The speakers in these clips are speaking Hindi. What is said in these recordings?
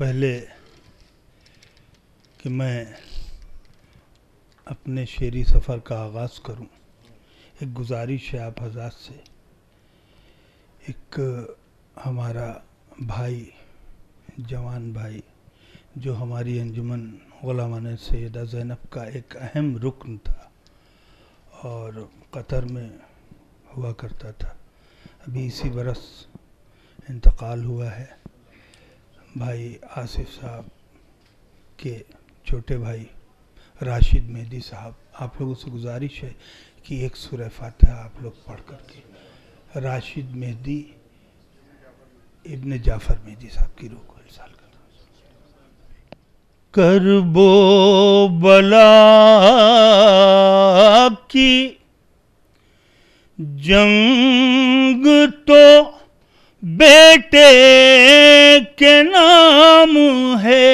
पहले कि मैं अपने शेरी सफ़र का आगाज़ करूं, एक गुजारिश है आप हज़रात से। एक हमारा भाई, जवान भाई, जो हमारी अंजुमन ग़ुलामान सैयदा ज़ैनब का एक अहम रुकन था और कतर में हुआ करता था, अभी इसी बरस इंतकाल हुआ है। भाई आसिफ साहब के छोटे भाई राशिद मेहदी साहब, आप लोगों से गुजारिश है कि एक सूरह फातिहा आप लोग पढ़ करके राशिद मेहदी इब्न जाफ़र मेहदी साहब की रूह को इरसाल करबो बला की जंग तो बेटे के नाम है।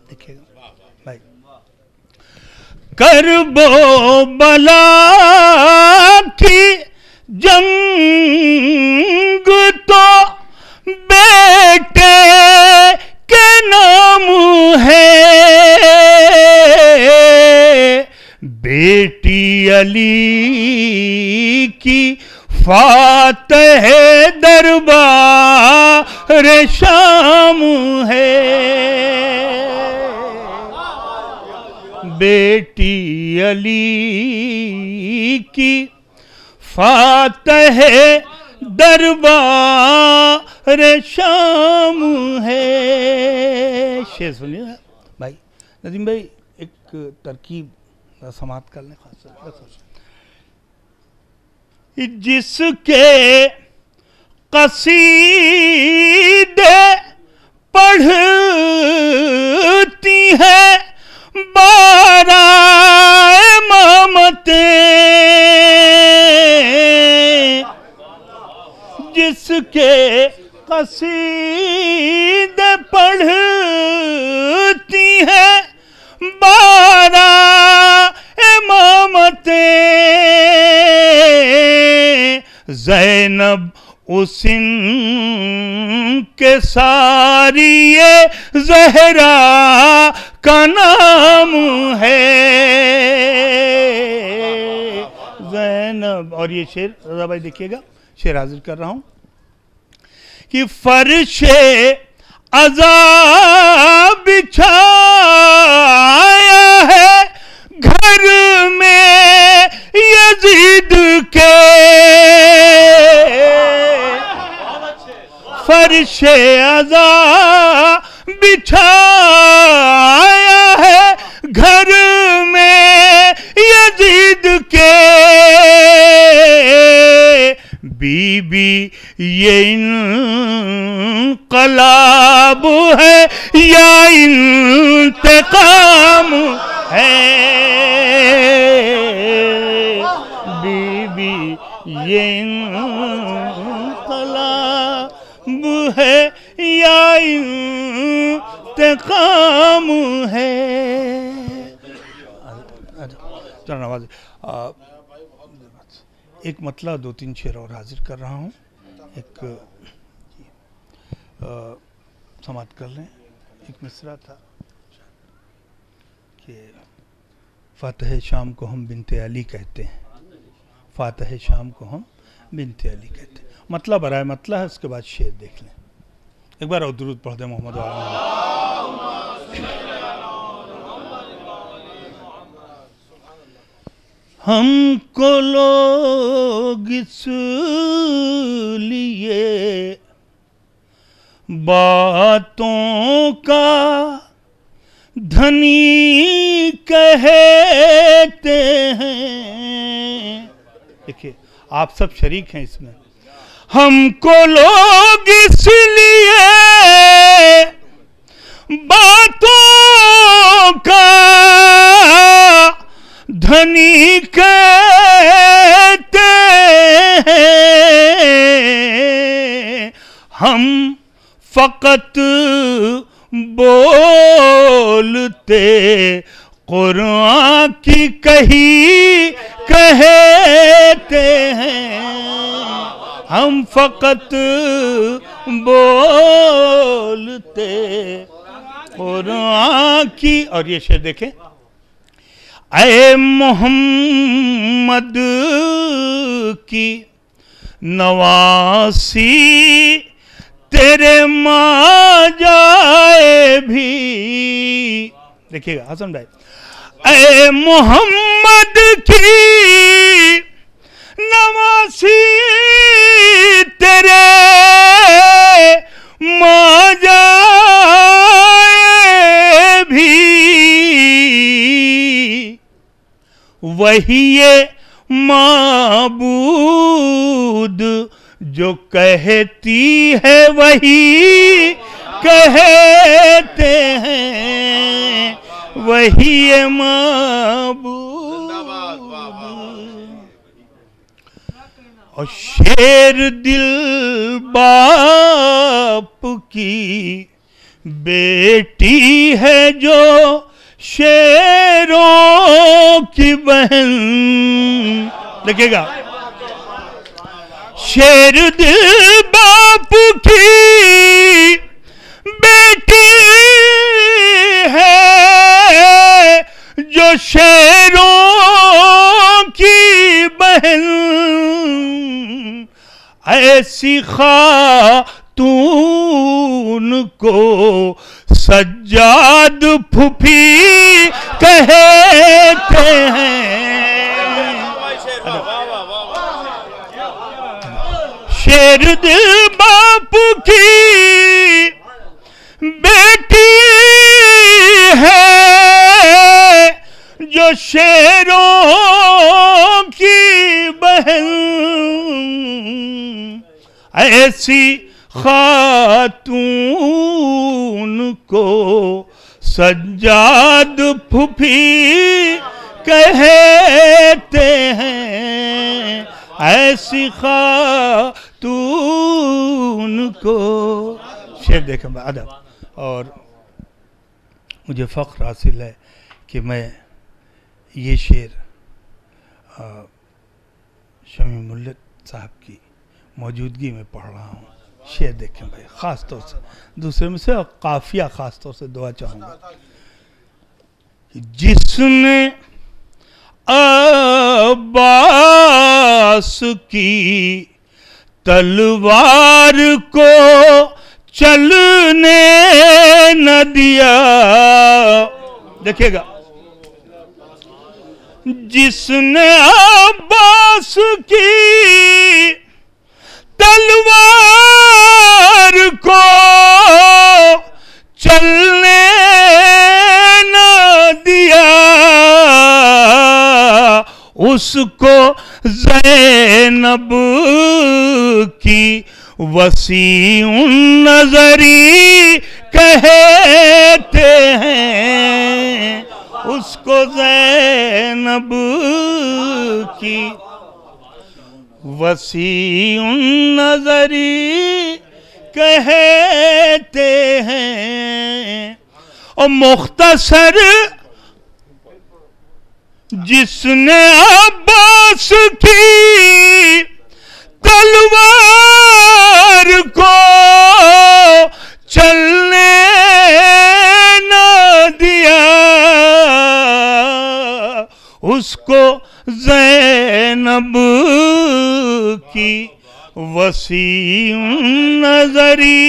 देखिएगा भाई, करबो बला की जंग तो बेटे के नाम है। बेटी अली की फातह दरबार शाम है। बेटी अली की फातह दरबार शाम है। शेर सुनिए भाई। नदीम भाई एक तरकीब समाप्त कर लें खास। जिसके कसीदे पढ़ती हैं 12 इमामतें, जिसके कसीदे पढ़ती हैं 12 इमामतें, ज़ैनब उसिन के सारी ये ज़हरा का नाम है। ज़ैनब, और ये शेर रज़ा भाई देखिएगा, शेर हाजिर कर रहा हूं कि फर्शे अज़ाब बिछाया है घर में यजीद के। फर्शे अज़ाब बिछाया है घर में यजीद के। बीबी ये इनक़लाब है या इंतकाम है। बीबी ये इनक़लाब है या इंतकाम है। चलो नवाज, एक मतलब 2-3 शेर और हाजिर कर रहा हूँ। एक समाप्त कर लें। एक मिसरा था कि फातह शाम को हम बिनते अली कहते हैं। फातह शाम को हम बिनते अली कहते हैं। मतलब बराए मतलब है। उसके बाद शेर देख लें एक बार और दुरूद पढ़ दें मोहम्मद वाला। हमको लोग इसलिए बातों का धनी कहते हैं। देखिए आप सब शरीक हैं इसमें। हमको लोग इसलिए बातों का धनी कहते हैं। हम फकत बोलते कुरान की कही कहते हैं। हम फकत बोलते कुरान की। और ये शेर देखें, ऐ मोहम्मद की नवासी तेरे माँ जाए भी। देखिएगा हसन भाई, ऐ मोहम्मद की नवासी तेरे माँ जाए भी, वही ये माबूद जो कहती है वही कहते हैं, वही ये माबूद। और शेर दिल बाप की बेटी है जो शेरों की बहन। देखिएगा, शेर दिल बाप की बेटी है जो शेरों की बहन। ऐसी खातून को सज्जाद फूफी कहते हैं। शेर दिल बाप की बेटी है जो शेरों की बहन। ऐसी खातून को सज्जाद फूफी कहते हैं। ऐसी खातून को। शेर देखें अदब। और मुझे फ़ख्र हासिल है कि मैं ये शेर शमी मुल्लत साहब की मौजूदगी में पढ़ रहा हूँ। शेर देखें भाई, ख़ास तौर से दूसरे में से, और काफिया ख़ास तौर से दुआ चाहूँगा। जिसने अब्बास की तलवार को चलने न दिया। देखिएगा, जिसने अब्बास की तलवार को चलने न दिया, उसको ज़ैनब की वसीउन नज़री कहते हैं। उसको ज़ैनब की वसीउन नज़री कहते हैं। और मुख्तसर जिसने अब्बास की तलवार को चलने न दिया, उसको ज़ैनब की वसीउन नज़री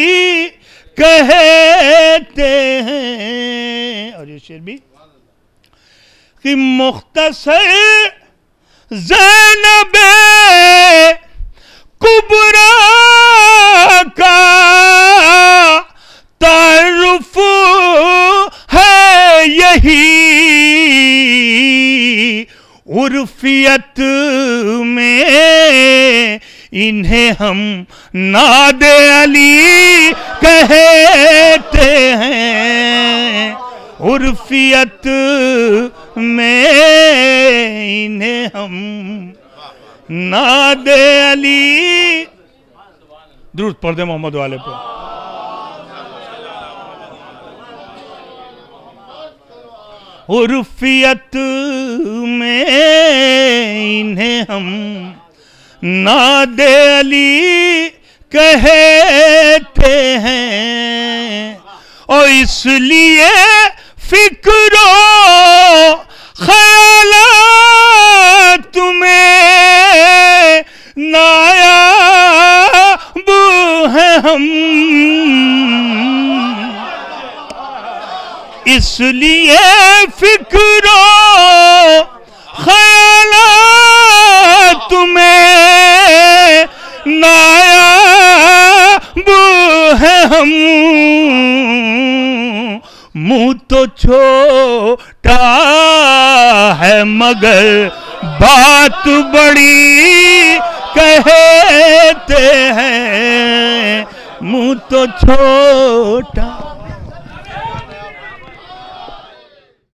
कहते हैं। और ये शेर भी कि मुख्तसर ज़ैनब कुबरा का तारुफ है यही, उर्फियत में इन्हें हम नादे अली कहते हैं। उर्फियत में इन्हें हम नादे अली। दुरूद पढ़ दे मोहम्मद वाले पर। उर्फियत में इन्हें हम नादे अली कहते इसलिए फिक्रो ख्यालात में नायाब हैं हम, इसलिए फिक्रो ख्यालात में नायाब हैं हम। मुंह तो छोटा है मगर बात बड़ी कहते हैं, मुंह तो छोटा